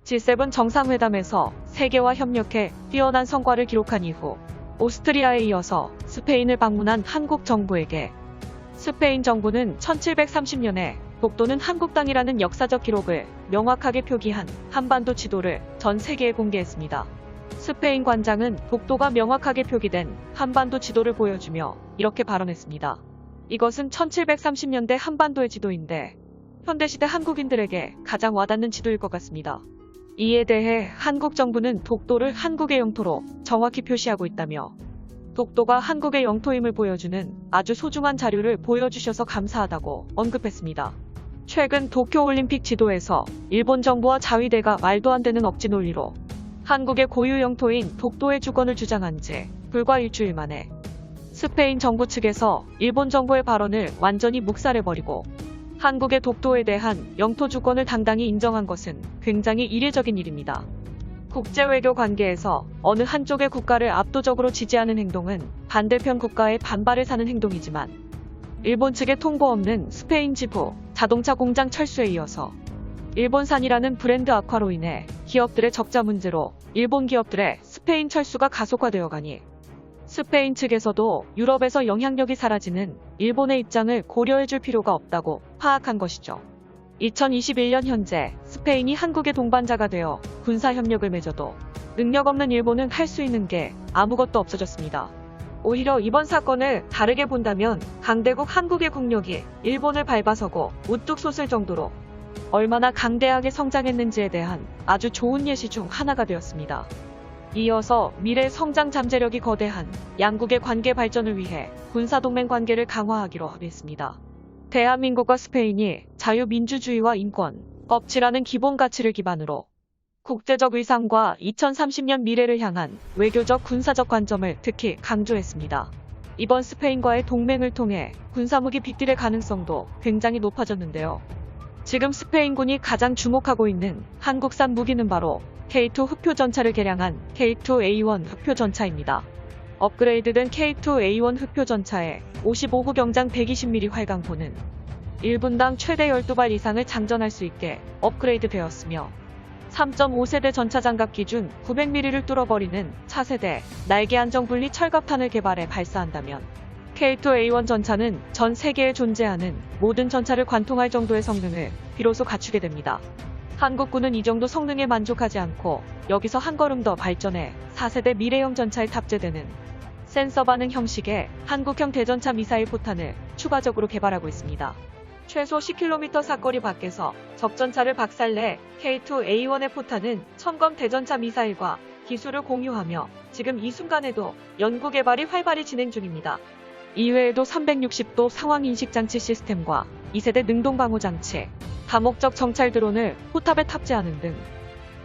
G7 정상회담에서 세계와 협력해 뛰어난 성과를 기록한 이후 오스트리아에 이어서 스페인을 방문한 한국 정부에게 스페인 정부는 1730년에 독도는 한국 땅이라는 역사적 기록을 명확하게 표기한 한반도 지도를 전 세계에 공개했습니다. 스페인 관장은 독도가 명확하게 표기된 한반도 지도를 보여주며 이렇게 발언했습니다. 이것은 1730년대 한반도의 지도인데 현대시대 한국인들에게 가장 와닿는 지도일 것 같습니다. 이에 대해 한국 정부는 독도를 한국의 영토로 정확히 표시하고 있다며 독도가 한국의 영토임을 보여주는 아주 소중한 자료를 보여주셔서 감사하다고 언급했습니다. 최근 도쿄올림픽 지도에서 일본 정부와 자위대가 말도 안 되는 억지 논리로 한국의 고유 영토인 독도의 주권을 주장한 지 불과 일주일 만에 스페인 정부 측에서 일본 정부의 발언을 완전히 묵살해버리고 한국의 독도에 대한 영토 주권을 당당히 인정한 것은 굉장히 이례적인 일입니다. 국제외교 관계에서 어느 한쪽의 국가를 압도적으로 지지하는 행동은 반대편 국가의 반발을 사는 행동이지만 일본 측의 통보 없는 스페인 지부 자동차 공장 철수에 이어서 일본산이라는 브랜드 악화로 인해 기업들의 적자 문제로 일본 기업들의 스페인 철수가 가속화되어 가니 스페인 측에서도 유럽에서 영향력이 사라지는 일본의 입장을 고려해줄 필요가 없다고 파악한 것이죠. 2021년 현재 스페인이 한국의 동반자가 되어 군사협력을 맺어도 능력 없는 일본은 할 수 있는 게 아무것도 없어졌습니다. 오히려 이번 사건을 다르게 본다면 강대국 한국의 국력이 일본을 밟아서고 우뚝 솟을 정도로 얼마나 강대하게 성장했는지에 대한 아주 좋은 예시 중 하나가 되었습니다. 이어서 미래 성장 잠재력이 거대한 양국의 관계 발전을 위해 군사동맹 관계를 강화하기로 합의했습니다. 대한민국과 스페인이 자유민주주의와 인권, 법치라는 기본 가치를 기반으로 국제적 위상과 2030년 미래를 향한 외교적 군사적 관점을 특히 강조했습니다. 이번 스페인과의 동맹을 통해 군사무기 빅딜의 가능성도 굉장히 높아졌는데요. 지금 스페인군이 가장 주목하고 있는 한국산 무기는 바로 K2 흑표전차를 개량한 K2A1 흑표전차입니다. 업그레이드된 K2A1 흑표전차에 55구 경장 120mm 활강포는 1분당 최대 12발 이상을 장전할 수 있게 업그레이드 되었으며 3.5세대 전차장갑 기준 900mm를 뚫어버리는 차세대 날개 안정 분리 철갑탄을 개발해 발사한다면 K2A1 전차는 전 세계에 존재하는 모든 전차를 관통할 정도의 성능을 비로소 갖추게 됩니다. 한국군은 이 정도 성능에 만족하지 않고 여기서 한 걸음 더 발전해 4세대 미래형 전차에 탑재되는 센서 반응 형식의 한국형 대전차 미사일 포탄을 추가적으로 개발하고 있습니다. 최소 10km 사거리 밖에서 적전차를 박살내 K2A1의 포탄은 첨검 대전차 미사일과 기술을 공유하며 지금 이 순간에도 연구개발이 활발히 진행 중입니다. 이외에도 360도 상황인식장치 시스템과 2세대 능동방호장치, 다목적 정찰 드론을 포탑에 탑재하는 등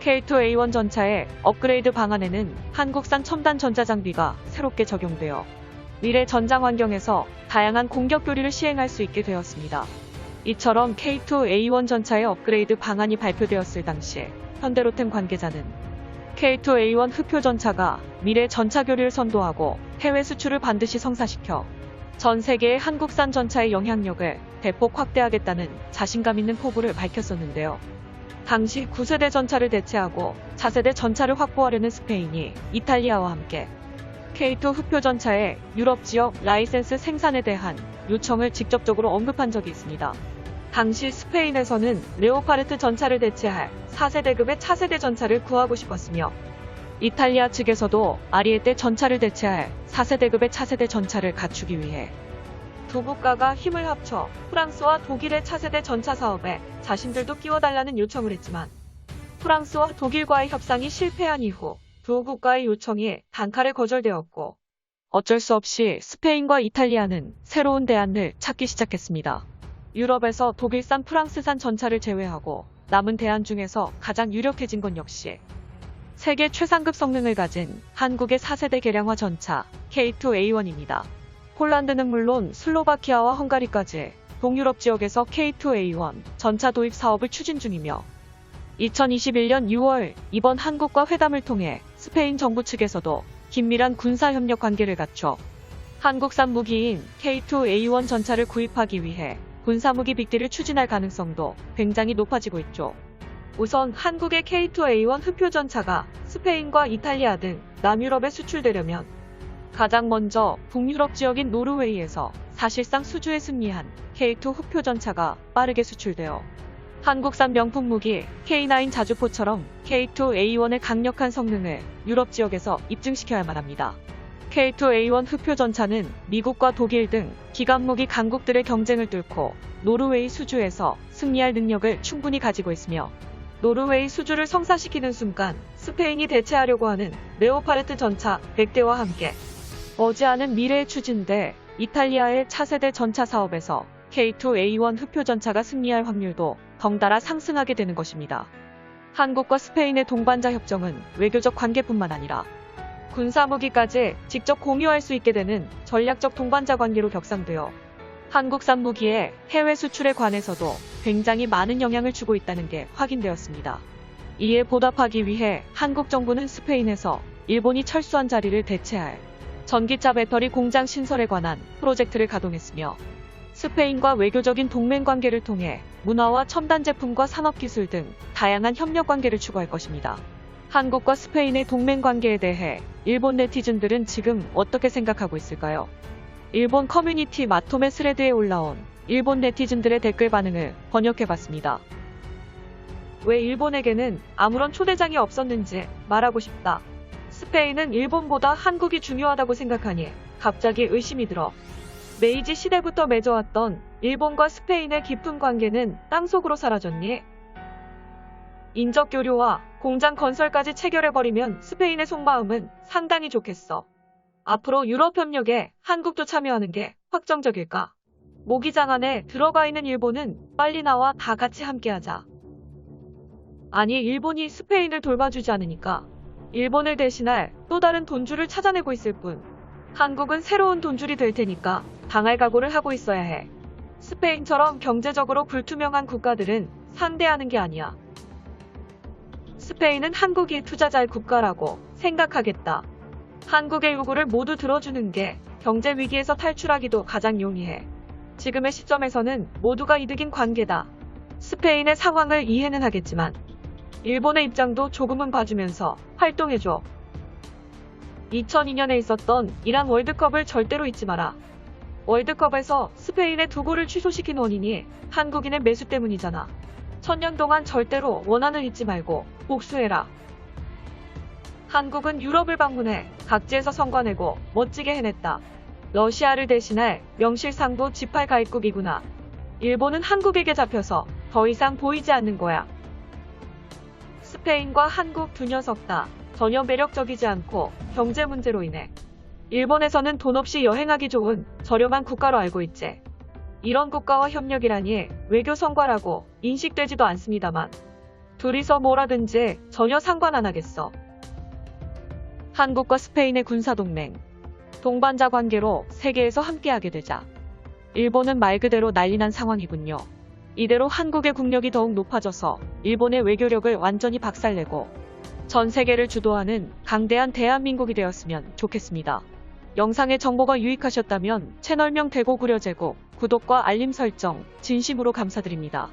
K2A1 전차의 업그레이드 방안에는 한국산 첨단 전자장비가 새롭게 적용되어 미래 전장 환경에서 다양한 공격 교리를 시행할 수 있게 되었습니다. 이처럼 K2A1 전차의 업그레이드 방안이 발표되었을 당시 현대로템 관계자는 K2A1 흑표 전차가 미래 전차 교리를 선도하고 해외 수출을 반드시 성사시켜 전 세계의 한국산 전차의 영향력을 대폭 확대하겠다는 자신감 있는 포부를 밝혔었는데요. 당시 9세대 전차를 대체하고 차세대 전차를 확보하려는 스페인이 이탈리아와 함께 K2 흑표 전차의 유럽 지역 라이센스 생산에 대한 요청을 직접적으로 언급한 적이 있습니다. 당시 스페인에서는 레오파르트 전차를 대체할 4세대급의 차세대 전차를 구하고 싶었으며 이탈리아 측에서도 아리에떼 전차를 대체할 4세대급의 차세대 전차를 갖추기 위해 두 국가가 힘을 합쳐 프랑스와 독일의 차세대 전차 사업에 자신들도 끼워달라는 요청을 했지만 프랑스와 독일과의 협상이 실패한 이후 두 국가의 요청이 단칼에 거절되었고 어쩔 수 없이 스페인과 이탈리아는 새로운 대안을 찾기 시작했습니다. 유럽에서 독일산 프랑스산 전차를 제외하고 남은 대안 중에서 가장 유력해진 건 역시 세계 최상급 성능을 가진 한국의 4세대 개량화 전차 K2A1입니다. 폴란드는 물론 슬로바키아와 헝가리까지 동유럽 지역에서 K2A1 전차 도입 사업을 추진 중이며 2021년 6월 이번 한국과 회담을 통해 스페인 정부 측에서도 긴밀한 군사협력 관계를 갖춰 한국산 무기인 K2A1 전차를 구입하기 위해 군사무기 빅딜을 추진할 가능성도 굉장히 높아지고 있죠. 우선 한국의 K2A1 흡표전차가 스페인과 이탈리아 등 남유럽에 수출되려면 가장 먼저 북유럽 지역인 노르웨이에서 사실상 수주에 승리한 K2 흡표전차가 빠르게 수출되어 한국산 명품 무기 K9 자주포처럼 K2A1의 강력한 성능을 유럽 지역에서 입증시켜야만 합니다. K2A1 흡표전차는 미국과 독일 등 기관무기 강국들의 경쟁을 뚫고 노르웨이 수주에서 승리할 능력을 충분히 가지고 있으며 노르웨이 수주를 성사시키는 순간 스페인이 대체하려고 하는 레오파르트 전차 100대와 함께 머지않은 미래에 추진돼 이탈리아의 차세대 전차 사업에서 K2A1 흡표전차가 승리할 확률도 덩달아 상승하게 되는 것입니다. 한국과 스페인의 동반자 협정은 외교적 관계뿐만 아니라 군사무기까지 직접 공유할 수 있게 되는 전략적 동반자 관계로 격상되어 한국산 무기의 해외 수출에 관해서도 굉장히 많은 영향을 주고 있다는 게 확인되었습니다. 이에 보답하기 위해 한국 정부는 스페인에서 일본이 철수한 자리를 대체할 전기차 배터리 공장 신설에 관한 프로젝트를 가동했으며 스페인과 외교적인 동맹 관계를 통해 문화와 첨단 제품과 산업기술 등 다양한 협력 관계를 추구할 것입니다. 한국과 스페인의 동맹 관계에 대해 일본 네티즌들은 지금 어떻게 생각하고 있을까요? 일본 커뮤니티 마토메 스레드에 올라온 일본 네티즌들의 댓글 반응을 번역해봤습니다. 왜 일본에게는 아무런 초대장이 없었는지 말하고 싶다. 스페인은 일본보다 한국이 중요하다고 생각하니 갑자기 의심이 들어. 메이지 시대부터 맺어왔던 일본과 스페인의 깊은 관계는 땅속으로 사라졌니? 인적 교류와 공장 건설까지 체결해버리면 스페인의 속마음은 상당히 좋겠어. 앞으로 유럽 협력에 한국도 참여하는 게 확정적일까? 모기장 안에 들어가 있는 일본은 빨리 나와 다 같이 함께하자. 아니, 일본이 스페인을 돌봐주지 않으니까 일본을 대신할 또 다른 돈줄을 찾아내고 있을 뿐. 한국은 새로운 돈줄이 될 테니까 당할 각오를 하고 있어야 해. 스페인처럼 경제적으로 불투명한 국가들은 상대하는 게 아니야. 스페인은 한국이 투자자의 국가라고 생각하겠다. 한국의 요구를 모두 들어주는 게 경제 위기에서 탈출하기도 가장 용이해. 지금의 시점에서는 모두가 이득인 관계다. 스페인의 상황을 이해는 하겠지만 일본의 입장도 조금은 봐주면서 활동해줘. 2002년에 있었던 이란 월드컵을 절대로 잊지 마라. 월드컵에서 스페인의 두 골을 취소시킨 원인이 한국인의 매수 때문이잖아. 1000년 동안 절대로 원한을 잊지 말고 복수해라. 한국은 유럽을 방문해 각지에서 성과내고 멋지게 해냈다. 러시아를 대신할 명실상부 G8 가입국이구나. 일본은 한국에게 잡혀서 더 이상 보이지 않는 거야. 스페인과 한국 두 녀석 다 전혀 매력적이지 않고 경제 문제로 인해 일본에서는 돈 없이 여행하기 좋은 저렴한 국가로 알고 있지. 이런 국가와 협력이라니 외교 성과라고 인식되지도 않습니다만 둘이서 뭐라든지 전혀 상관 안 하겠어. 한국과 스페인의 군사동맹, 동반자 관계로 세계에서 함께하게 되자 일본은 말 그대로 난리난 상황이군요. 이대로 한국의 국력이 더욱 높아져서 일본의 외교력을 완전히 박살내고 전 세계를 주도하는 강대한 대한민국이 되었으면 좋겠습니다. 영상의 정보가 유익하셨다면 채널명 대고구려제국 구독과 알림 설정 진심으로 감사드립니다.